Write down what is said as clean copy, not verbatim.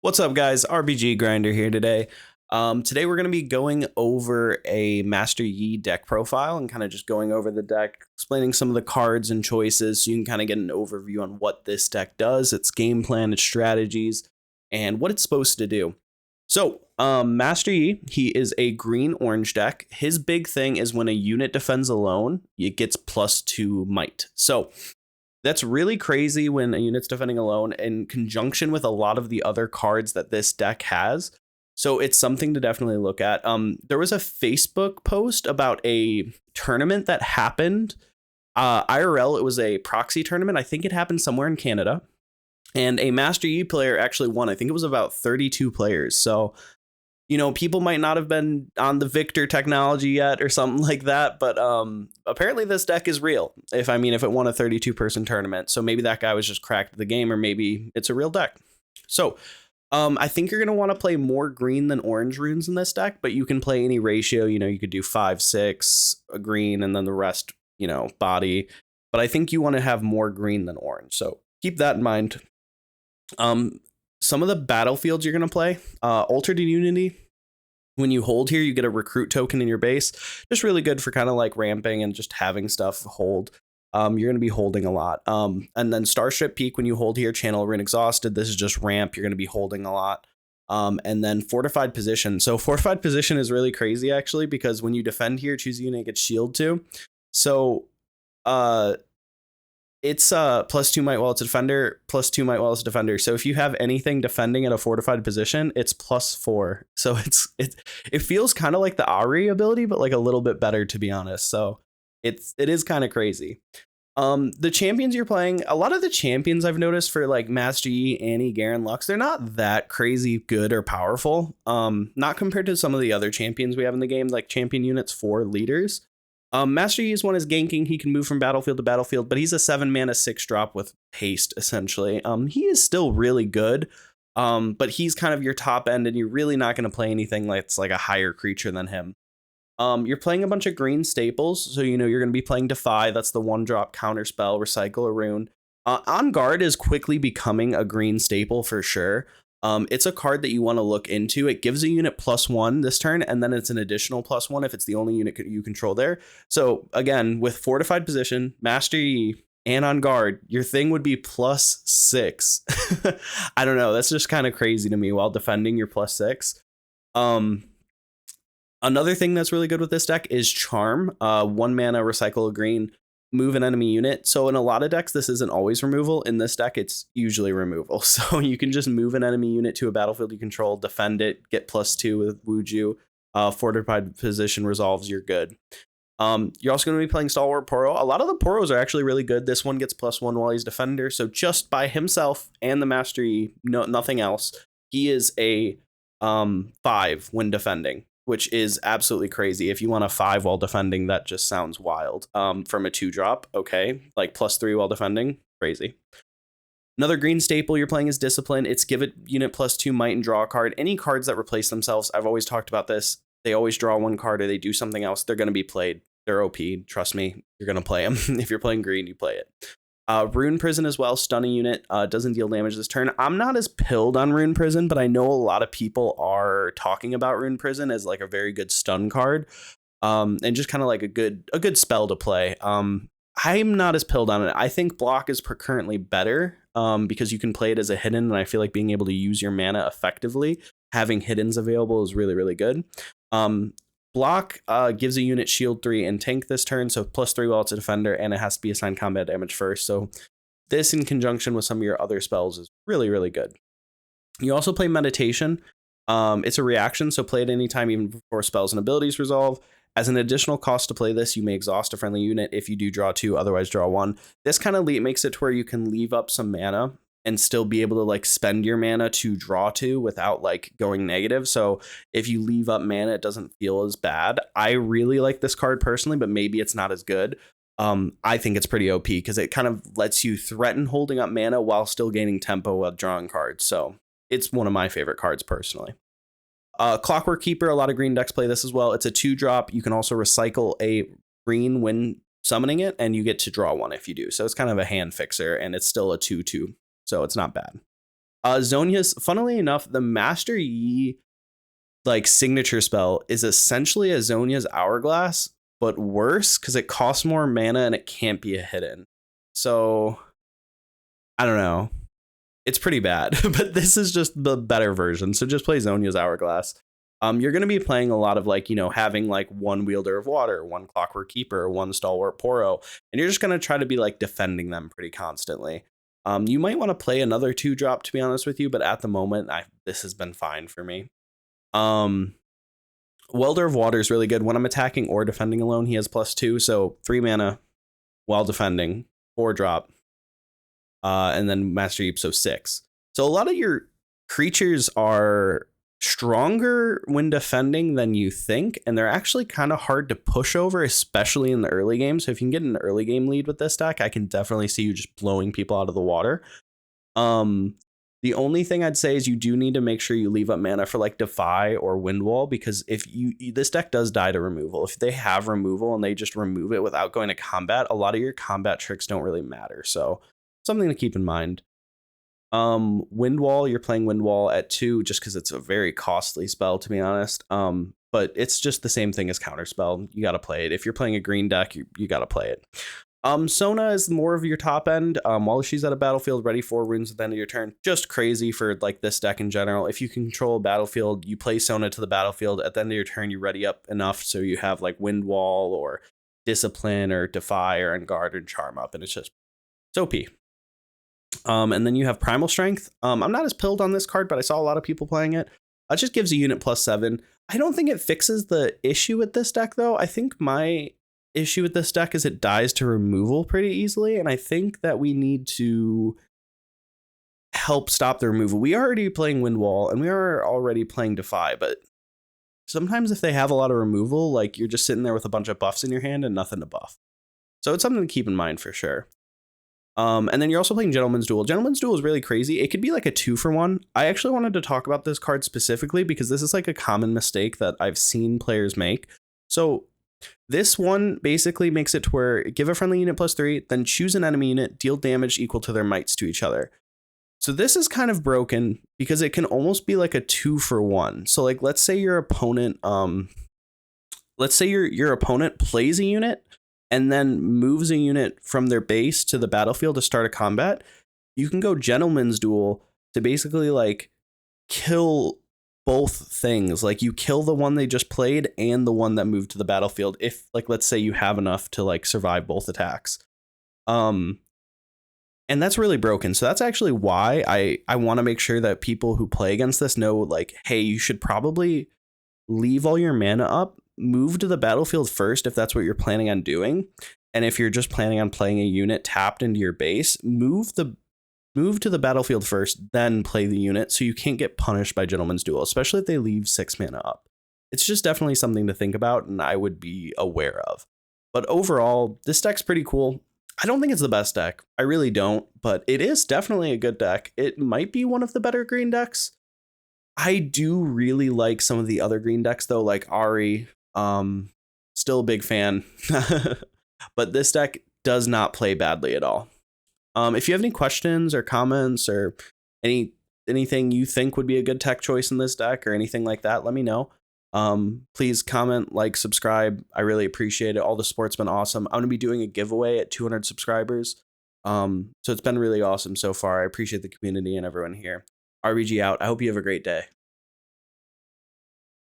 What's up, guys? RBG Grinder here today. Today we're going to be going over a Master Yi deck profile and kind of just going over the deck, explaining some of the cards and choices so you can kind of get an overview on what this deck does, its game plan, its strategies, and what it's supposed to do. So, Master Yi, he is a green-orange deck. His big thing is when a unit defends alone, it gets +2 might. So, that's really crazy when a unit's defending alone in conjunction with a lot of the other cards that this deck has. So it's something to definitely look at. There was a Facebook post about a tournament that happened. IRL, it was a proxy tournament. I think it happened somewhere in Canada. And a Master Yi player actually won. I think it was about 32 players. So people might not have been on the Victor technology yet or something like that, but apparently this deck is real. If it won a 32-person tournament, so maybe that guy was just cracked at the game, or maybe it's a real deck. So I think you're going to want to play more green than orange runes in this deck, but you can play any ratio. You could do 5, 6 a green, and then the rest, body. But I think you want to have more green than orange. So keep that in mind. Some of the battlefields you're going to play, Altered Unity. When you hold here, you get a recruit token in your base. Just really good for kind of like ramping and just having stuff hold. You're going to be holding a lot. And then Starship Peak, when you hold here, channel Rune Exhausted. This is just ramp. You're going to be holding a lot. And then Fortified Position. So Fortified Position is really crazy, actually, because when you defend here, choose a unit, get shield too. So it's +2 might while it's a defender, +2 might while it's a defender. So if you have anything defending at a fortified position, it's +4. So it feels kind of like the Ari ability, but like a little bit better, to be honest. So it is kind of crazy. The champions you're playing, a lot of the champions I've noticed for like Master Yi, Annie, Garen, Lux, they're not that crazy good or powerful. Not compared to some of the other champions we have in the game, like champion units for leaders. Master Yi's one is ganking. He can move from battlefield to battlefield, but he's a 7 mana 6 drop with haste, essentially. He is still really good, but he's kind of your top end, and you're really not going to play anything that's like a higher creature than him. You're playing a bunch of green staples, so you're going to be playing Defy. That's the 1-drop counter spell, recycle a rune. On Guard is quickly becoming a green staple for sure. It's a card that you want to look into. It gives a unit +1 this turn, and then it's an additional +1 if it's the only unit you control there. So again, with Fortified Position, Master Yi, and on Guard, your thing would be +6. I don't know. That's just kind of crazy to me while defending your +6. Another thing that's really good with this deck is Charm. 1 mana, recycle a green, move an enemy unit. So in a lot of decks, this isn't always removal. In this deck, it's usually removal. So you can just move an enemy unit to a battlefield you control, defend it, get +2 with Wuju. Fortified Position resolves, you're good. You're also going to be playing Stalwart Poro. A lot of the Poros are actually really good. This one gets +1 while he's defender. So just by himself and the Master Yi, nothing else, he is a 5 when defending, which is absolutely crazy. If you want a 5 while defending, that just sounds wild. From a 2-drop, okay, like +3 while defending, crazy. Another green staple you're playing is Discipline. It's give it unit +2 might and draw a card. Any cards that replace themselves, I've always talked about this. They always draw 1 card or they do something else. They're going to be played. They're OP. Trust me, you're going to play them. If you're playing green, you play it. Rune Prison as well, stun a unit, doesn't deal damage this turn. I'm not as pilled on Rune Prison, but I know a lot of people are talking about Rune Prison as like a very good stun card, and just kind of like a good spell to play. I'm not as pilled on it. I think Block is currently better, because you can play it as a hidden, and I feel like being able to use your mana effectively, having hiddens available is really, really good. Block gives a unit shield 3 and tank this turn, so +3 while it's a defender, and it has to be assigned combat damage first. So this in conjunction with some of your other spells is really, really good. You also play Meditation. It's a reaction, so play it anytime, even before spells and abilities resolve. As an additional cost to play this, you may exhaust a friendly unit if you do draw 2, otherwise draw 1. This kind of makes it to where you can leave up some mana and still be able to like spend your mana to draw 2 without like going negative. So if you leave up mana, it doesn't feel as bad. I really like this card personally, but maybe it's not as good. I think it's pretty OP because it kind of lets you threaten holding up mana while still gaining tempo while drawing cards. So it's one of my favorite cards personally. Clockwork Keeper, a lot of green decks play this as well. It's a 2-drop. You can also recycle a green when summoning it, and you get to draw 1 if you do. So it's kind of a hand fixer, and it's still a 2/2. So it's not bad. Zhonya's, funnily enough, the Master Yi like signature spell is essentially a Zhonya's Hourglass, but worse because it costs more mana and it can't be a hidden. So I don't know. It's pretty bad, but this is just the better version. So just play Zhonya's Hourglass. You're going to be playing a lot of like, having like one Wielder of Water, one Clockwork Keeper, one Stalwart Poro, and you're just going to try to be like defending them pretty constantly. You might want to play another 2-drop to be honest with you, but at the moment, this has been fine for me. Welder of Water is really good when I'm attacking or defending alone. He has +2, so 3 mana while defending, 4-drop. And then Master Yi, so 6. So a lot of your creatures are stronger when defending than you think, and they're actually kind of hard to push over, especially in the early game. So if you can get an early game lead with this deck, I can definitely see you just blowing people out of the water. The only thing I'd say is you do need to make sure you leave up mana for like Defy or Windwall, because if this deck does die to removal. If they have removal and they just remove it without going to combat, a lot of your combat tricks don't really matter. So something to keep in mind. Windwall, you're playing Windwall at 2 just because it's a very costly spell, to be honest. But it's just the same thing as Counterspell. You got to play it. If you're playing a green deck, you got to play it. Sona is more of your top end. While she's at a battlefield, ready 4 runes at the end of your turn. Just crazy for like this deck in general. If you can control a battlefield, you play Sona to the battlefield. At the end of your turn, you ready up enough so you have like Windwall or Discipline or Defy or Unguard and Charm up, and it's just OP. And then you have Primal Strength. I'm not as pilled on this card, but I saw a lot of people playing it. It just gives a unit +7. I don't think it fixes the issue with this deck, though. I think my issue with this deck is it dies to removal pretty easily, and I think that we need to help stop the removal. We are already playing Windwall, and we are already playing Defy, but sometimes if they have a lot of removal, like you're just sitting there with a bunch of buffs in your hand and nothing to buff. So it's something to keep in mind for sure. And then you're also playing Gentleman's Duel. Gentleman's Duel is really crazy. It could be like a 2-for-1. I actually wanted to talk about this card specifically because this is like a common mistake that I've seen players make. So this one basically makes it to where give a friendly unit +3, then choose an enemy unit, deal damage equal to their mights to each other. So this is kind of broken because it can almost be like a 2-for-1. So like, let's say your opponent, your opponent plays a unit and then moves a unit from their base to the battlefield to start a combat. You can go Gentleman's Duel to basically like kill both things. Like you kill the one they just played and the one that moved to the battlefield. If like, let's say you have enough to like survive both attacks. And that's really broken. So that's actually why I want to make sure that people who play against this know like, hey, you should probably leave all your mana up, move to the battlefield first if that's what you're planning on doing. And if you're just planning on playing a unit tapped into your base, move to the battlefield first, then play the unit so you can't get punished by Gentleman's Duel, especially if they leave 6 mana up. It's just definitely something to think about and I would be aware of. But overall, this deck's pretty cool. I don't think it's the best deck. I really don't, but it is definitely a good deck. It might be one of the better green decks. I do really like some of the other green decks though, like Ari. Still a big fan. But this deck does not play badly at all. If you have any questions or comments or anything you think would be a good tech choice in this deck or anything like that, let me know. Please comment, like, subscribe. I really appreciate it. All the support's been awesome. I'm going to be doing a giveaway at 200 subscribers. So it's been really awesome so far. I appreciate the community and everyone here. RBG out. I hope you have a great day.